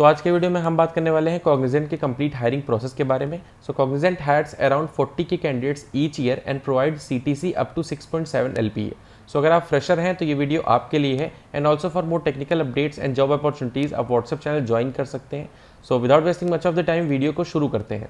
तो आज के वीडियो में हम बात करने वाले हैं कॉग्निजेंट के कंप्लीट हायरिंग प्रोसेस के बारे में। सो कॉग्निजेंट हायर्स अराउंड 40 के candidates each year and provide CTC up to 6.7 LPA। So अगर आप फ्रेशर हैं तो ये वीडियो आपके लिए है। And also for more technical updates and job opportunities आप व्हाट्सएप चैनल ज्वाइन कर सकते हैं। So without wasting much of the time video को शुरू करते हैं।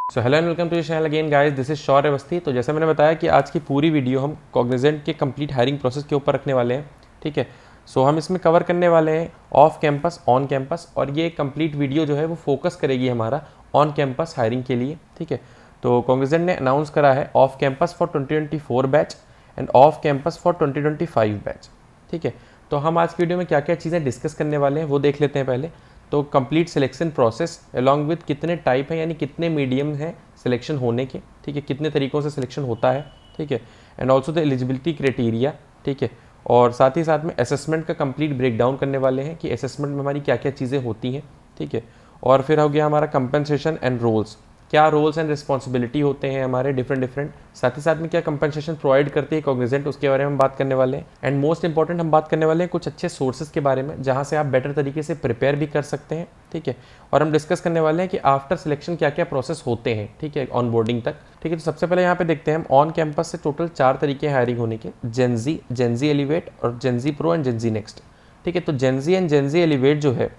So hello and welcome to your channel again guys, this is Shaurya Awasthi. तो जैसे मैंने बताया कि आज की पूरी वीडियो हम कॉग्निजेंट के कंप्लीट हायरिंग प्रोसेस के ऊपर रखने वाले हैं, ठीक है। सो हम इसमें कवर करने वाले हैं ऑफ कैंपस, ऑन कैंपस, और ये कंप्लीट वीडियो जो है वो फोकस करेगी हमारा ऑन कैंपस हायरिंग के लिए, ठीक है। तो कॉग्निजेंट ने अनाउंस करा है off campus for 2024 batch end off campus for 2025 batch, ठीक है। तो हम आज की वीडियो में क्या क्या चीज़ें डिस्कस करने वाले हैं वो देख लेते हैं पहले। तो complete selection process along with कितने टाइप हैं, यानी कितने मीडियम हैं सिलेक्शन होने के, ठीक है, कितने तरीक़ों से सिलेक्शन होता है, ठीक है। And also the eligibility criteria, ठीक है। और साथ ही साथ में असेसमेंट का कंप्लीट ब्रेकडाउन करने वाले हैं कि असेसमेंट में हमारी क्या क्या चीज़ें होती हैं, ठीक है। और फिर हो गया हमारा कंपनसेशन एंड रोल्स, क्या रोल्स एंड रिस्पॉन्सिबिलिटी होते हैं हमारे डिफरेंट। साथ ही साथ में क्या कंपनसेशन प्रोवाइड करती है कॉग्निजेंट, उसके बारे में हम बात करने वाले हैं। एंड मोस्ट इंपॉर्टेंट हम बात करने वाले हैं कुछ अच्छे सोर्सेज के बारे में जहां से आप बेटर तरीके से प्रिपेयर भी कर सकते हैं, ठीक है। और हम डिस्कस करने वाले हैं कि आफ्टर सिलेक्शन क्या क्या प्रोसेस होते हैं, ठीक है, ऑन बोर्डिंग तक, ठीक है। तो सबसे पहले यहाँ पे देखते हैं हम ऑन कैंपस से टोटल 4 तरीके हायरिंग होने के, जेनजी एलिवेट और Gen Z pro and Gen Z next, ठीक है। तो जेनजी एंड जेनजी एलिवेट जो है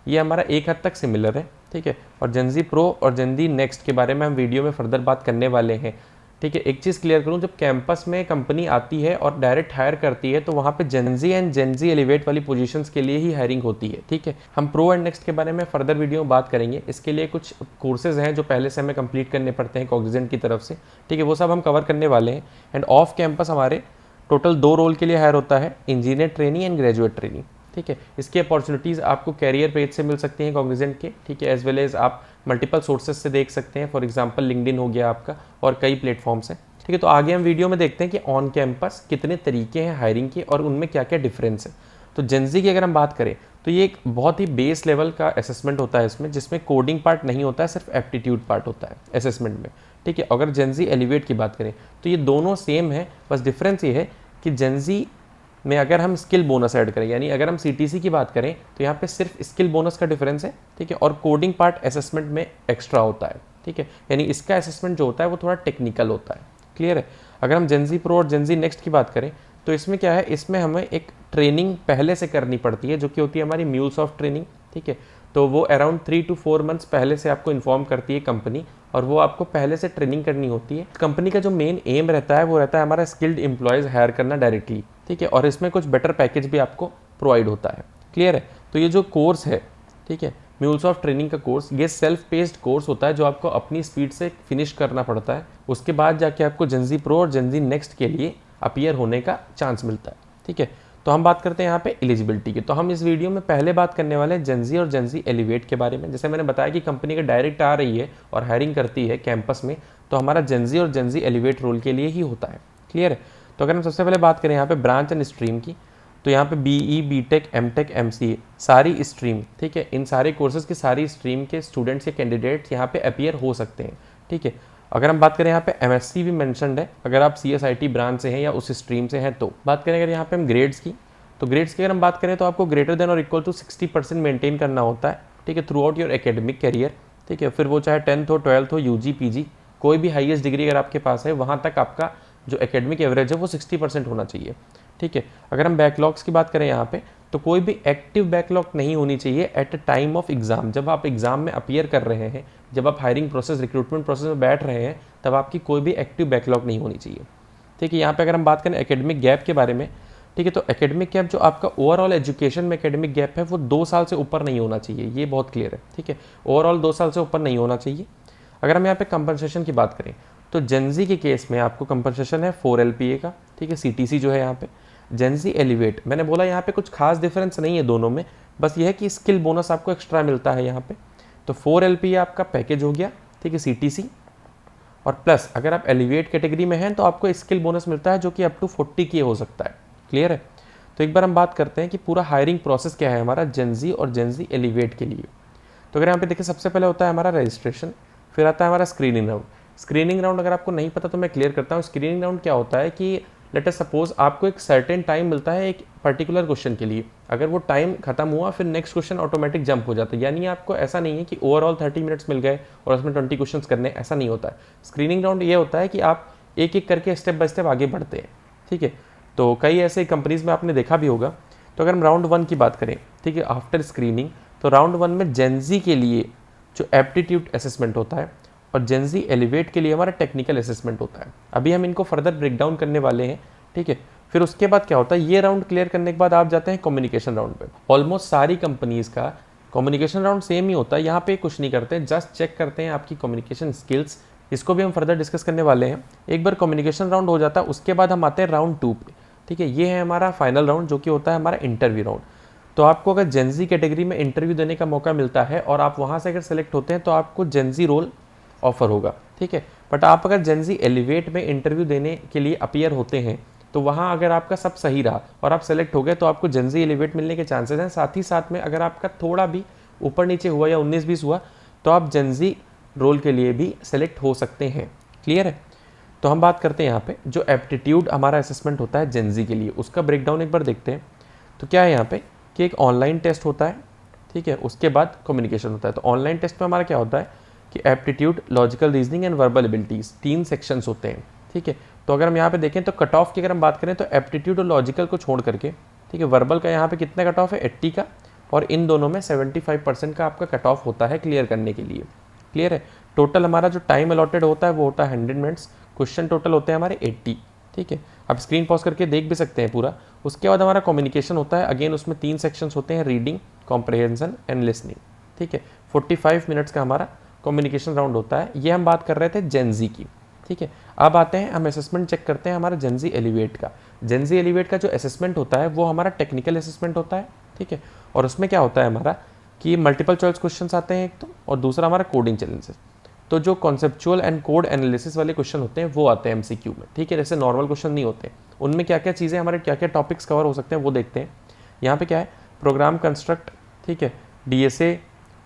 ये हमारा एक हद तक सिमिलर है, ठीक है। और जेनजी प्रो और जेनजी नेक्स्ट के बारे में हम वीडियो में फर्दर बात करने वाले हैं, ठीक है। एक चीज़ क्लियर करूं, जब कैंपस में कंपनी आती है और डायरेक्ट हायर करती है तो वहाँ पे जेनजी एंड जेनजी एलिवेट वाली पोजीशंस के लिए ही हायरिंग होती है, ठीक है। हम प्रो एंड नेक्स्ट के बारे में फर्दर वीडियो में बात करेंगे। इसके लिए कुछ कोर्सेज हैं जो पहले से हमें कंप्लीट करने पड़ते हैं कॉग्निजेंट की तरफ से, ठीक है, वो सब हम कवर करने वाले हैं। एंड ऑफ कैंपस हमारे टोटल 2 रोल के लिए हायर होता है, engineer trainee and graduate trainee, ठीक है। इसकी अपॉर्चुनिटीज़ आपको कैरियर पेज से मिल सकती हैं कॉग्निजेंट के, ठीक है, एज वेल एज आप मल्टीपल सोर्सेज से देख सकते हैं। फॉर एग्जांपल लिंक्डइन हो गया आपका और कई प्लेटफॉर्म्स हैं, ठीक है। तो आगे हम वीडियो में देखते हैं कि ऑन कैंपस कितने तरीके हैं हायरिंग के और उनमें क्या क्या डिफरेंस है। तो जेनजी की अगर हम बात करें तो ये एक बहुत ही बेस लेवल का असेसमेंट होता है इसमें, जिसमें कोडिंग पार्ट नहीं होता है, सिर्फ एप्टीट्यूड पार्ट होता है असेसमेंट में, ठीक है। अगर जेनजी एलिवेट की बात करें तो ये दोनों सेम है, बस डिफरेंस ये है कि जेनजी में अगर हम स्किल बोनस ऐड करें, यानी अगर हम सीटीसी की बात करें तो यहाँ पे सिर्फ स्किल बोनस का डिफरेंस है, ठीक है। और कोडिंग पार्ट असेसमेंट में एक्स्ट्रा होता है, ठीक है, यानी इसका असेसमेंट जो होता है वो थोड़ा टेक्निकल होता है, क्लियर है। अगर हम जेनजी प्रो और जेनजी नेक्स्ट की बात करें तो इसमें क्या है, इसमें हमें एक ट्रेनिंग पहले से करनी पड़ती है जो कि होती है हमारी म्यूलसॉफ्ट ट्रेनिंग, ठीक है। तो वो अराउंड 3 to 4 मंथ्स पहले से आपको इन्फॉर्म करती है कंपनी, और वो आपको पहले से ट्रेनिंग करनी होती है। कंपनी का जो मेन एम रहता है वो रहता है हमारा स्किल्ड एम्प्लॉयज़ हायर करना डायरेक्टली, ठीक है। और इसमें कुछ बेटर पैकेज भी आपको प्रोवाइड होता है, क्लियर है। तो ये जो कोर्स है, ठीक है, म्यूलसॉफ्ट ट्रेनिंग का कोर्स, ये सेल्फ पेस्ड कोर्स होता है जो आपको अपनी स्पीड से फिनिश करना पड़ता है। उसके बाद जाके आपको जेनजी प्रो और जेनजी नेक्स्ट के लिए अपीयर होने का चांस मिलता है, ठीक है। तो हम बात करते हैं यहाँ पे एलिजिबिलिटी की। तो हम इस वीडियो में पहले बात करने वाले हैं जेनजी और जेनजी एलिवेट के बारे में। जैसे मैंने बताया कि कंपनी का डायरेक्ट आ रही है और हायरिंग करती है कैंपस में, तो हमारा जेनजी और जेनजी एलिवेट रोल के लिए ही होता है, क्लियर है। तो अगर हम सबसे पहले बात करें यहाँ पे ब्रांच एंड स्ट्रीम की, तो यहाँ पे BE, BTech, MTech, MCA सारी स्ट्रीम, ठीक है, इन सारे कोर्सेज की सारी स्ट्रीम के स्टूडेंट्स या कैंडिडेट्स यहाँ पे अपीयर हो सकते हैं, ठीक है। अगर हम बात करें यहाँ पे MSc भी मेंशन्ड है अगर आप CSIT ब्रांच से हैं या उस स्ट्रीम से हैं। तो बात करें अगर यहाँ पे हम ग्रेड्स की, तो ग्रेड्स की अगर हम बात करें तो आपको ग्रेटर देन और इक्वल टू 60% मेंटेन करना होता है, ठीक है, through out your academic career, ठीक है। फिर वो चाहे 10th हो, 12th हो, UG, PG, कोई भी हाईएस्ट डिग्री अगर आपके पास है वहाँ तक आपका जो एकेडमिक एवरेज है वो 60% होना चाहिए, ठीक है। अगर हम बैकलॉग्स की बात करें यहाँ पे तो कोई भी एक्टिव बैकलॉग नहीं होनी चाहिए at a time of exam. जब आप एग्जाम में अपीयर कर रहे हैं, जब आप हायरिंग प्रोसेस, रिक्रूटमेंट प्रोसेस में बैठ रहे हैं, तब आपकी कोई भी एक्टिव बैकलॉग नहीं होनी चाहिए, ठीक है। यहाँ पे अगर हम बात करें एकेडमिक गैप के बारे में, ठीक है, तो एकेडमिक गैप जो आपका ओवरऑल एजुकेशन में एकेडमिक गैप है वो 2 साल से ऊपर नहीं होना चाहिए, ये बहुत क्लियर है, ठीक है। ओवरऑल 2 साल से ऊपर नहीं होना चाहिए। अगर हम यहाँ पे कंपनसेशन की बात करें तो जेनजी के केस में आपको कंपनसेशन है 4 LPA का, ठीक है, CTC जो है यहाँ पे। जेनजी एलिवेट मैंने बोला यहाँ पे कुछ खास डिफरेंस नहीं है दोनों में, बस ये है कि स्किल बोनस आपको एक्स्ट्रा मिलता है यहाँ पे। तो 4 LPA आपका पैकेज हो गया, ठीक है, CTC, और प्लस अगर आप एलिवेट कैटेगरी में हैं तो आपको स्किल बोनस मिलता है जो कि अप टू 40 की हो सकता है, क्लियर है। तो एक बार हम बात करते हैं कि पूरा हायरिंग प्रोसेस क्या है हमारा जेनजी और जेनजी एलिवेट के लिए। तो अगर यहाँ पे देखिए सबसे पहले होता है हमारा रजिस्ट्रेशन, फिर आता है हमारा स्क्रीनिंग राउंड। स्क्रीनिंग राउंड अगर आपको नहीं पता तो मैं क्लियर करता हूँ। स्क्रीनिंग राउंड क्या होता है कि लेट अस सपोज आपको एक सर्टेन टाइम मिलता है एक पर्टिकुलर क्वेश्चन के लिए, अगर वो टाइम खत्म हुआ फिर नेक्स्ट क्वेश्चन ऑटोमेटिक जंप हो जाता है। यानी आपको ऐसा नहीं है कि ओवरऑल 30 मिनट्स मिल गए और उसमें 20 क्वेश्चन करने, ऐसा नहीं होता है। स्क्रीनिंग राउंड ये होता है कि आप एक एक करके स्टेप बाय स्टेप आगे बढ़ते हैं, ठीक है। तो कई ऐसे कंपनीज में आपने देखा भी होगा। तो अगर हम राउंड 1 की बात करें, ठीक है, आफ्टर स्क्रीनिंग, तो राउंड 1 में जेनजी के लिए जो एप्टीट्यूड असेसमेंट होता है और जेनजी एलिवेट के लिए हमारा टेक्निकल असेसमेंट होता है। अभी हम इनको फर्दर ब्रेक डाउन करने वाले हैं, ठीक है। फिर उसके बाद क्या होता है, ये राउंड क्लियर करने के बाद आप जाते हैं कम्युनिकेशन राउंड पे। ऑलमोस्ट सारी कंपनीज का कम्युनिकेशन राउंड सेम ही होता है। यहाँ पे कुछ नहीं करते, जस्ट चेक करते हैं आपकी कम्युनिकेशन स्किल्स। इसको भी हम फर्दर डिस्कस करने वाले हैं। एक बार कम्युनिकेशन राउंड हो जाता है उसके बाद हम आते हैं राउंड 2 पे, ठीक है। ये है हमारा फाइनल राउंड जो कि होता है हमारा इंटरव्यू राउंड। तो आपको अगर जेनजी कैटेगरी में इंटरव्यू देने का मौका मिलता है और आप वहाँ से अगर सेलेक्ट होते हैं तो आपको जेनजी रोल ऑफर होगा, ठीक है। बट आप अगर जेनजी एलिवेट में इंटरव्यू देने के लिए अपीयर होते हैं तो वहाँ अगर आपका सब सही रहा और आप सेलेक्ट हो गए तो आपको जेनजी एलिवेट मिलने के चांसेस हैं। साथ ही साथ में अगर आपका थोड़ा भी ऊपर नीचे हुआ या 19-20 हुआ तो आप जेनजी रोल के लिए भी सेलेक्ट हो सकते हैं। क्लियर है। तो हम बात करते हैं यहाँ पे जो एप्टीट्यूड हमारा असेसमेंट होता है जेनजी के लिए, उसका ब्रेकडाउन एक बार देखते हैं। तो क्या है यहाँ पे कि एक ऑनलाइन टेस्ट होता है, ठीक है, उसके बाद कम्युनिकेशन होता है। तो ऑनलाइन टेस्ट में हमारा क्या होता है कि aptitude, logical reasoning and verbal abilities, 3 sections होते हैं, ठीक है। तो अगर हम यहाँ पे देखें तो कट ऑफ की अगर हम बात करें तो एप्टीट्यूड और लॉजिकल को छोड़ करके, ठीक है, वर्बल का यहाँ पे कितना कट ऑफ है 80 का, और इन दोनों में 75% का आपका कट ऑफ होता है क्लियर करने के लिए। क्लियर है। टोटल हमारा जो टाइम अलॉटेड होता है वो होता है 100 मिनट्स। क्वेश्चन टोटल होते हैं हमारे 80, ठीक है। आप स्क्रीन पॉज करके देख भी सकते हैं पूरा। उसके बाद हमारा कम्युनिकेशन होता है, अगेन उसमें 3 सेक्शंस होते हैं, रीडिंग, कॉम्प्रहेंशन एंड लिसनिंग, ठीक है। 45 मिनट्स का हमारा कम्युनिकेशन राउंड होता है। ये हम बात कर रहे थे जेनजी की, ठीक है। अब आते हैं हम असेसमेंट चेक करते हैं हमारा जेनजी एलिवेट का। जेनजी एलिवेट का जो असेसमेंट होता है वो हमारा टेक्निकल असेसमेंट होता है, ठीक है। और उसमें क्या होता है हमारा कि मल्टीपल चॉइस क्वेश्चंस आते हैं एक तो, और दूसरा हमारा कोडिंग चैलेंजेस। तो जो कॉन्सेप्चुअल एंड कोड एनालिसिस वाले क्वेश्चन होते हैं वो आते हैं एमसीक्यू में, ठीक है। जैसे नॉर्मल क्वेश्चन नहीं होते, उनमें क्या क्या चीज़ें हमारे क्या क्या टॉपिक्स कवर हो सकते हैं वो देखते हैं। यहाँ पे क्या है, प्रोग्राम कंस्ट्रक्ट, ठीक है, डीएसए,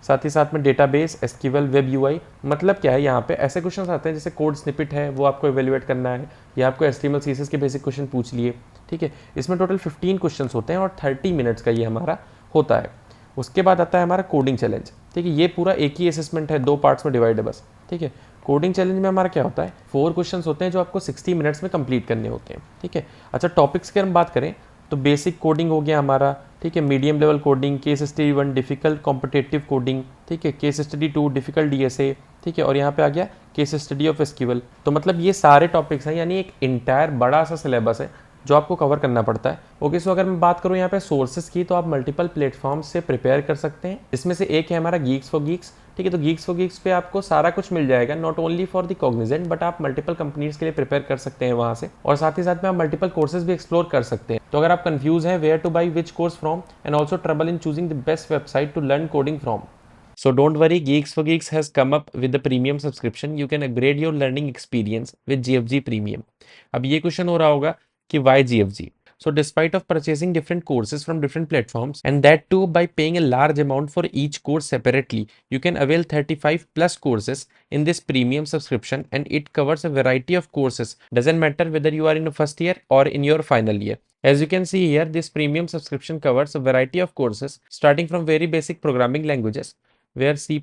साथ ही साथ में डेटाबेस, एसक्यूएल, वेब यूआई। मतलब क्या है, यहाँ पे ऐसे क्वेश्चन आते हैं जैसे कोड स्निपेट है वो आपको इवेल्युएट करना है, या आपको एचटीएमएल सीएसएस के बेसिक क्वेश्चन पूछ लिए, ठीक है। इसमें टोटल 15 क्वेश्चन होते हैं और 30 मिनट्स का ये हमारा होता है। उसके बाद आता है हमारा कोडिंग चैलेंज, ठीक है। ये पूरा एक ही असेसमेंट है, 2 पार्ट्स में डिवाइड है बस, ठीक है। कोडिंग चैलेंज में हमारा क्या होता है, 4 क्वेश्चंस होते हैं जो आपको 60 मिनट्स में कंप्लीट करने होते हैं, ठीक है। अच्छा, टॉपिक्स की हम बात करें तो बेसिक कोडिंग हो गया हमारा, ठीक है, medium level coding, case study 1 difficult competitive coding, ठीक है, केस स्टडी 2 डिफिकल्ट डीएसए, ठीक है, और यहाँ पे आ गया केस स्टडी ऑफ एसक्यूएल। तो मतलब ये सारे टॉपिक्स हैं, यानी एक इंटायर बड़ा सा सिलेबस है जो आपको कवर करना पड़ता है। ओके, सो अगर मैं बात करूँ यहाँ पे सोर्सेज की, तो आप मल्टीपल प्लेटफॉर्म से प्रिपेयर कर सकते हैं। इसमें से एक है हमारा गीक्स फॉर गीक्स, ठीक है। तो गीक्स फॉर गीक्स पे आपको सारा कुछ मिल जाएगा, not only for the Cognizant, but आप मल्टीपल कंपनीज के लिए प्रिपेयर कर सकते हैं वहाँ से, और साथ ही साथ में आप मल्टीपल कोर्सेज भी एक्सप्लोर कर सकते हैं। तो अगर आप कंफ्यूज हैं where to buy which course from and also trouble in choosing the best website to learn coding from, so don't worry, Geeks for Geeks has come up with the premium subscription. You can upgrade your learning experience with GFG Premium. अब ये question हो रहा होगा कि why GFG? So despite of purchasing different courses from different platforms, and that too by paying a large amount for each course separately, you can avail 35 plus courses in this premium subscription, and it covers a variety of courses. Doesn't matter whether you are in the first year or in your final year. As you can see here, this premium subscription covers a variety of courses starting from very basic programming languages where C++,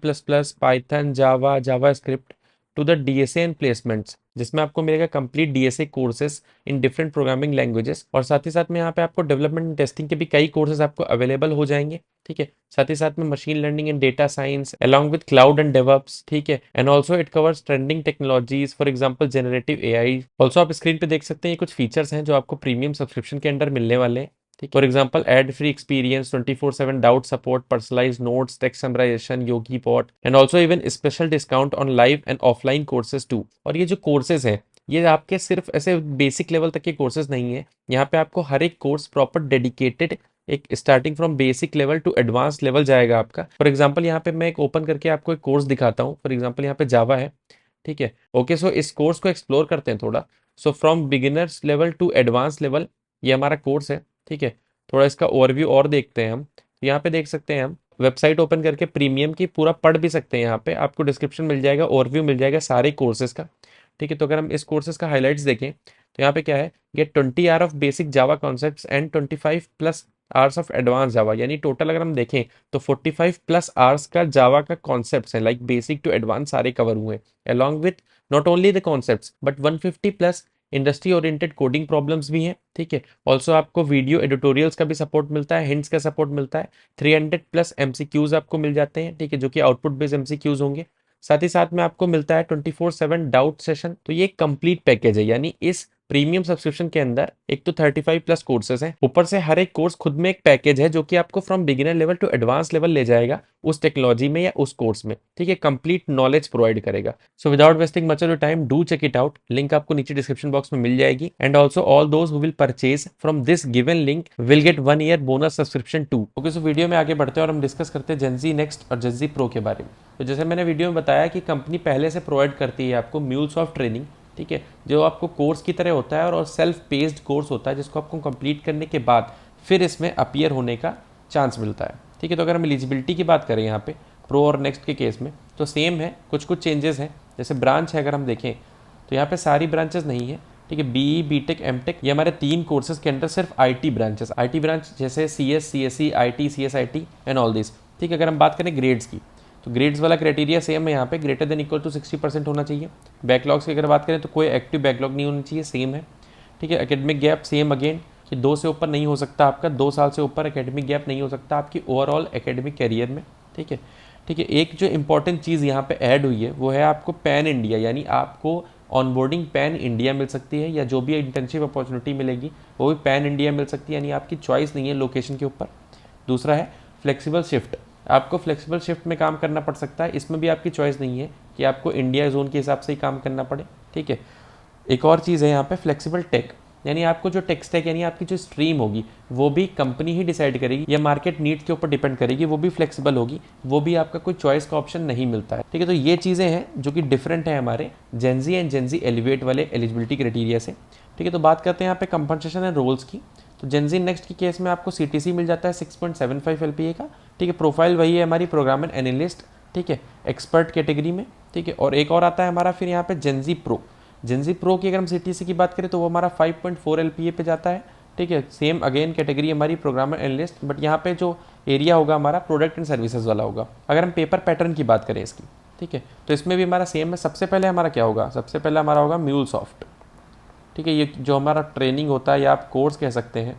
Python, Java, JavaScript to the DSA and placements, जिसमें आपको मिलेगा complete DSA courses in different programming languages, और साथ ही साथ में यहाँ पे आपको डेवलपमेंट एंड टेस्टिंग के भी कई कोर्सेज आपको अवेलेबल हो जाएंगे, ठीक है। साथ ही साथ में machine learning and data science along with cloud and DevOps, ठीक है। And also it covers trending technologies, for example generative AI. Also आप स्क्रीन पे देख सकते हैं ये कुछ फीचर्स हैं जो आपको प्रीमियम सब्सक्रिप्शन के अंडर मिलने वाले हैं। For example, ad free experience, 24/7 doubt support, personalised notes, text summarisation, योगी पॉट, and also even special discount on live and offline courses too. और ये जो कोर्सेज हैं ये आपके सिर्फ ऐसे बेसिक लेवल तक के कोर्सेज नहीं है, यहाँ पे आपको हर एक कोर्स प्रॉपर डेडिकेटेड, एक starting from basic level to advance level जाएगा आपका। फॉर एग्जाम्पल, यहाँ पे मैं एक ओपन करके आपको एक कोर्स दिखाता हूँ। फॉर एग्जाम्पल यहाँ पे जावा है, ठीक है। ओके, सो इस कोर्स को एक्सप्लोर करते हैं थोड़ा। So from beginners level to advance level ये हमारा कोर्स है, ठीक है। थोड़ा इसका ओवरव्यू और देखते हैं हम। तो यहाँ पे देख सकते हैं हम वेबसाइट ओपन करके प्रीमियम की पूरा पढ़ भी सकते हैं। यहाँ पे आपको डिस्क्रिप्शन मिल जाएगा, ओवरव्यू मिल जाएगा सारे कोर्सेज का, ठीक है। तो अगर हम इस कोर्सेज का हाईलाइट्स देखें तो यहाँ पे क्या है, get 20 hour of basic Java concepts and 25 plus hours of advance Java, यानी टोटल अगर हम देखें तो 45 प्लस आवर्स का जावा का कॉन्सेप्ट्स है, लाइक बेसिक टू एडवांस सारे कवर हुए, along with not only the concepts but 150 plus industry oriented coding problems भी हैं। ठीक है। ऑल्सो आपको वीडियो एडिटोरियल्स का भी सपोर्ट मिलता है, हिंट्स का सपोर्ट मिलता है, 300 प्लस एमसीक्यूज आपको मिल जाते हैं। ठीक है, जो कि आउटपुट बेस्ड एमसीक्यूज होंगे। साथ ही साथ में आपको मिलता है 24/7 डाउट सेशन। तो ये एक कंप्लीट पैकेज है, यानी इस प्रीमियम सब्सक्रिप्शन के अंदर एक तो 35 प्लस कोर्सेज हैं, ऊपर से हर एक कोर्स खुद में एक पैकेज है जो कि आपको from beginner level to advance level ले जाएगा उस टेक्नोलॉजी में या उस कोर्स में। ठीक है, कंप्लीट नॉलेज प्रोवाइड करेगा। So without wasting much of your time, do check it out. Link आपको नीचे डिस्क्रिप्शन बॉक्स में मिल जाएगी। And also all those who will purchase from this given link will get 1 year bonus subscription too. Okay, so video में आगे बढ़ते हैं और हम डिस्कस करते हैं जेन ज़ी नेक्स्ट और जेन ज़ी प्रो के बारे में। तो जैसे मैंने वीडियो में बताया कि कंपनी पहले से प्रोवाइड करती है आपको म्यूलसॉफ्ट ट्रेनिंग। ठीक है, जो आपको कोर्स की तरह होता है और सेल्फ पेस्ड कोर्स होता है जिसको आपको कंप्लीट करने के बाद फिर इसमें अपीयर होने का चांस मिलता है। ठीक है, तो अगर हम एलिजिबिलिटी की बात करें यहाँ पे प्रो और नेक्स्ट के केस में तो सेम है, कुछ कुछ चेंजेस हैं। जैसे ब्रांच है, अगर हम देखें तो यहाँ पे सारी ब्रांचेस नहीं है। ठीक है, बीई, बीटेक, एमटेक, ये हमारे 3 कोर्सेज के अंदर सिर्फ आईटी ब्रांचेस, आईटी ब्रांच जैसे CS, CSE, IT, CSIT and all this. ठीक है, अगर हम बात करें ग्रेड्स की तो ग्रेड्स वाला क्राइटेरिया सेम है यहाँ पे, ग्रेटर देन इक्वल टू 60% होना चाहिए। बैकलॉग्स की अगर बात करें तो कोई एक्टिव बैकलॉग नहीं होना चाहिए, सेम है। ठीक है, एकेडमिक गैप सेम अगेन कि 2 से ऊपर नहीं हो सकता आपका, 2 साल से ऊपर एकेडमिक गैप नहीं हो सकता आपकी ओवरऑल एकेडमिक कैरियर में। ठीक है, ठीक है। एक जो इंपॉर्टेंट चीज़ यहाँ पे ऐड हुई है वो है आपको पैन इंडिया, यानी आपको ऑनबोर्डिंग पैन इंडिया मिल सकती है, या जो भी इंटर्नशिप अपॉर्चुनिटी मिलेगी वो भी पैन इंडिया मिल सकती है, यानी आपकी चॉइस नहीं है लोकेशन के ऊपर। दूसरा है फ्लेक्सिबल शिफ्ट, आपको फ्लेक्सिबल शिफ्ट में काम करना पड़ सकता है, इसमें भी आपकी चॉइस नहीं है कि आपको इंडिया जोन के हिसाब से ही काम करना पड़े। ठीक है, एक और चीज़ है यहाँ पे फ्लेक्सिबल टेक, यानी आपको जो टेक स्टैक यानी आपकी जो स्ट्रीम होगी वो भी कंपनी ही डिसाइड करेगी या मार्केट नीड्स के ऊपर डिपेंड करेगी, वो भी फ्लेक्सिबल होगी, वो भी आपका कोई चॉइस का ऑप्शन नहीं मिलता है। ठीक है, तो ये चीज़ें हैं जो कि डिफरेंट है हमारे जेन ज़ी एंड जेन ज़ी एलिवेट वाले एलिजिबिलिटी क्राइटेरिया से। ठीक है, तो बात करते हैं यहाँ पे कंपनसेशन एंड रोल्स की। तो जेन ज़ी नेक्स्ट के केस में आपको सीटीसी मिल जाता है 6.75 LPA का। ठीक है, प्रोफाइल वही है हमारी प्रोग्राम एंड एनालिस्ट, ठीक है, एक्सपर्ट कैटेगरी में। ठीक है, और एक और आता है हमारा फिर यहाँ पे जेन ज़ी प्रो। जेन ज़ी प्रो की अगर हम सीटीसी की बात करें तो वो हमारा 5.4 LPA पे जाता है। ठीक है, सेम अगेन कैटेगरी हमारी प्रोग्रामर एनालिस्ट, बट यहाँ पे जो एरिया होगा हमारा प्रोडक्ट एंड सर्विसेज वाला होगा। अगर हम पेपर पैटर्न की बात करें इसकी, ठीक है, तो इसमें भी हमारा सेम है। सबसे पहले हमारा क्या होगा, सबसे पहले हमारा होगा म्यूलसॉफ्ट। ठीक है, ये जो हमारा ट्रेनिंग होता है या आप कोर्स कह सकते हैं।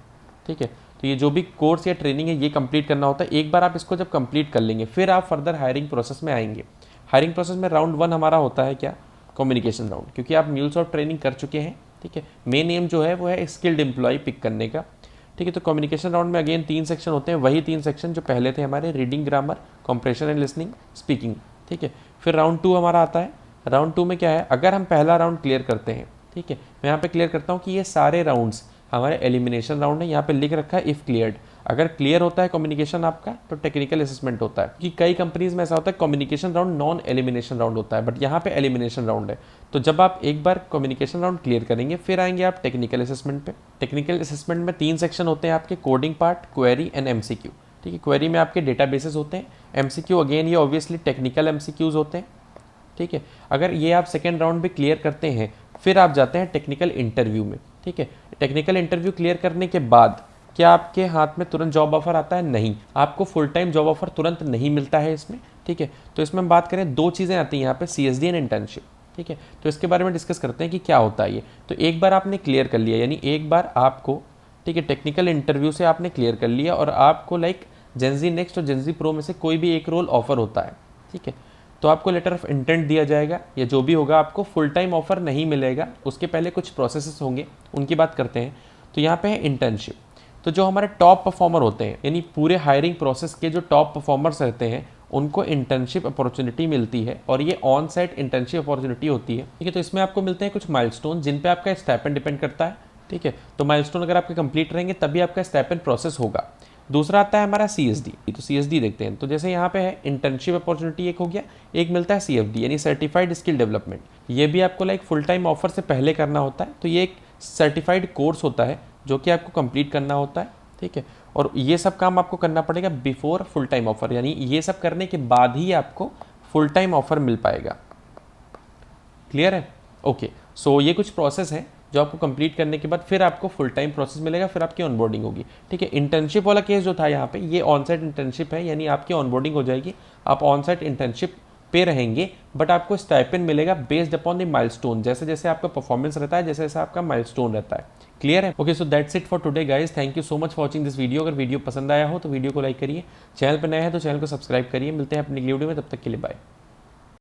ठीक है, तो ये जो भी कोर्स या ट्रेनिंग है ये कंप्लीट करना होता है। एक बार आप इसको जब कंप्लीट कर लेंगे फिर आप फर्दर हायरिंग प्रोसेस में आएंगे। हायरिंग प्रोसेस में राउंड 1 हमारा होता है क्या, कम्युनिकेशन राउंड, क्योंकि आप म्यूलसॉफ्ट ट्रेनिंग कर चुके हैं। ठीक है, मेन एम जो है वो है स्किल्ड एम्प्लॉय पिक करने का। ठीक है, तो कम्युनिकेशन राउंड में अगेन 3 सेक्शन होते हैं, वही 3 सेक्शन जो पहले थे हमारे, reading, grammar, compression and listening, speaking. ठीक है, फिर राउंड 2 हमारा आता है। राउंड 2 में क्या है, अगर हम पहला राउंड क्लियर करते हैं, ठीक है, मैं यहाँ पे क्लियर करता हूँ कि ये सारे राउंड्स हमारे एलिमिनेशन राउंड है। यहाँ पे लिख रखा है इफ़ क्लियर्ड, अगर क्लियर होता है कम्युनिकेशन आपका तो टेक्निकल असेसमेंट होता है। कि कई कंपनीज में ऐसा होता है communication round non elimination round होता है, बट यहाँ पे एलिमिनेशन राउंड है। तो जब आप एक बार कम्युनिकेशन राउंड क्लियर करेंगे फिर आएंगे आप टेक्निकल असेसमेंट पे। टेक्निकल असेसमेंट में 3 सेक्शन होते हैं आपके, coding part, query and MCQ. ठीक है, क्वेरी में आपके डेटाबेसेस होते हैं, एमसीक्यू अगेन ये ऑब्वियसली टेक्निकल एमसीक्यूज होते हैं। ठीक है, अगर ये आप सेकेंड राउंड भी क्लियर करते हैं फिर आप जाते हैं टेक्निकल इंटरव्यू में। ठीक है, टेक्निकल इंटरव्यू क्लियर करने के बाद क्या आपके हाथ में तुरंत जॉब ऑफर आता है, नहीं, आपको फुल टाइम जॉब ऑफर तुरंत नहीं मिलता है इसमें। ठीक है, तो इसमें हम बात करें 2 चीज़ें आती हैं यहाँ पे, सीएसडी एंड इंटर्नशिप। ठीक है, तो इसके बारे में डिस्कस करते हैं कि क्या होता है ये। तो एक बार आपने क्लियर कर लिया, यानी एक बार आपको, ठीक है, टेक्निकल इंटरव्यू से आपने क्लियर कर लिया और आपको लाइक जेन ज़ी नेक्स्ट और जेन ज़ी प्रो में से कोई भी एक रोल ऑफर होता है। ठीक है, तो आपको लेटर ऑफ इंटेंट दिया जाएगा या जो भी होगा, आपको फुल टाइम ऑफर नहीं मिलेगा, उसके पहले कुछ प्रोसेसेस होंगे, उनकी बात करते हैं। तो यहाँ पे है इंटर्नशिप। तो जो हमारे टॉप परफॉर्मर होते हैं, यानी पूरे हायरिंग प्रोसेस के जो टॉप परफॉर्मर्स रहते हैं, उनको इंटर्नशिप अपॉर्चुनिटी मिलती है और ये ऑन साइट इंटर्नशिप अपॉर्चुनिटी होती है। ठीक है, तो इसमें आपको मिलते हैं कुछ माइलस्टोन जिन पे आपका स्टाइपेंड डिपेंड करता है। ठीक है, तो माइलस्टोन अगर आपके कंप्लीट रहेंगे तभी आपका स्टाइपेंड प्रोसेस होगा। दूसरा आता है हमारा सीएसडी। तो सीएसडी देखते हैं, तो जैसे यहाँ पे है इंटर्नशिप अपॉर्चुनिटी एक हो गया, एक मिलता है सीएफडी यानी सर्टिफाइड स्किल डेवलपमेंट। ये भी आपको लाइक फुल टाइम ऑफर से पहले करना होता है। तो ये एक सर्टिफाइड कोर्स होता है जो कि आपको कंप्लीट करना होता है। ठीक है, और ये सब काम आपको करना पड़ेगा बिफोर फुल टाइम ऑफर, यानी ये सब करने के बाद ही आपको फुल टाइम ऑफर मिल पाएगा। क्लियर है? ओके, सो ये कुछ प्रोसेस है जो आपको कंप्लीट करने के बाद फिर आपको फुल टाइम प्रोसेस मिलेगा, फिर आपकी ऑनबोर्डिंग होगी। ठीक है, इंटर्नशिप वाला केस जो था यहाँ पे, ये ऑन साइट इंटर्नशिप है, यानी आपकी ऑनबोर्डिंग हो जाएगी, आप ऑन साइट इंटर्नशिप पे रहेंगे, बट आपको स्टाइपेंड मिलेगा बेस्ड अपॉन द माइलस्टोन, जैसे जैसे आपका परफॉर्मेंस रहता है, जैसे जैसे आपका माइलस्टोन रहता है। क्लियर है? Okay, so that's it for today guys, thank you so much for watching this video. अगर वीडियो पसंद आया हो तो वीडियो को लाइक करिए, चैनल पर नया है तो चैनल को सब्सक्राइब करिए। मिलते हैं अपनी अगली वीडियो में, तब तक के लिए बाय।